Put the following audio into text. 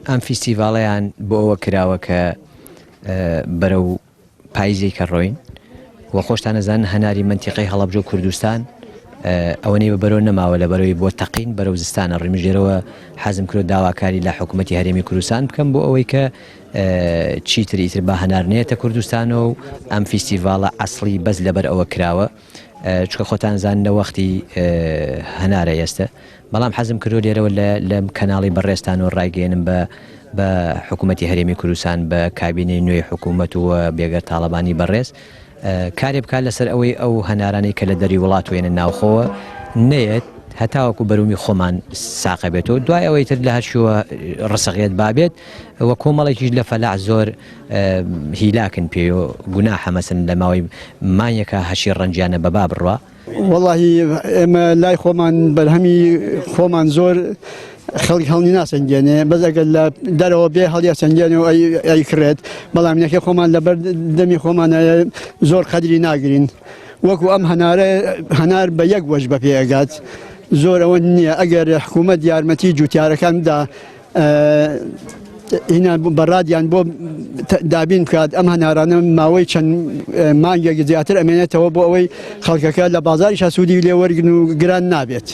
ئەم فیستیڤاڵەیان بۆ ئەوە کراوە کە بەرەو پاییزەی کە ڕۆین وە خۆشتان نەزان هەناری منتیقەی هەڵەبجە و کوردستان ئەوەنەی بە بەرەو نەماوە لە بەرەوەی بۆ تەقین بەرەو زستانە ڕیمژێرەوە حەزم کرد داواکاری لە حکوومەتی هەرێمی کوردستان بکەم بۆ ئەوەی کە چیتر ئیتر با هەنارنێتە کوردستانەوە و ئەم فیستیڤاڵە ئەسڵی بەس لەبەر ئەوە کراوە چکە خۆتان زان لە وەختی هەنارە ئێستا بەڵام حەزم کردو لێرەوە لەم کەناڵی بەڕێستانەوە ڕایگەێنم بە حکوومەتی هەرێمی کوردستان بە کابینەی نوێی حکوومەت و بێگەر تاڵەبانی بەڕێز کارێ بکات لەسەر ئەوەی ئەو هەنارانەی کە لە دەری وڵات وێنە ناوخۆوە نەیەت هەتاوەکو بەرومی خۆمان ساقە بێتەوە دوای ئەوەی تر لە هەرشیوە ڕسەغێت بابێت وە کۆمەڵێکیش لە فەلاح زۆر هیلاکن پێوە گوناحە مەسن لە ماوەی مانیەکە هەشی ڕەنجیانە بەبا بڕوە وەڵاهی ئێمە لای خۆمان بەرهەمی خۆمان زۆر خەڵک هەڵنی ناسەنگێنێ بەس ئەگەر لە دەرەوە بێ هەڵیا سەنگێنێ و ئەیکرێت بەڵام نەکە خۆمان لەبەر دەمی خۆمانە زۆر قەدری ناگرین وەکو ئەم هەنار بە یەک وەش بە پێئەگات زۆر ئەوە نییە ئەگەر حکوومەت یارمەتی جوتیارەکاندا هینا بەڕادیان بۆ دابین بکات ئەم هەنارانە ماوەی چەند مانگێک زیاتر ئەمێنێتەوە بۆ ئەوەی خەڵکەکە لە بازاریشا سوودی لێوەرگن و گران نابێت.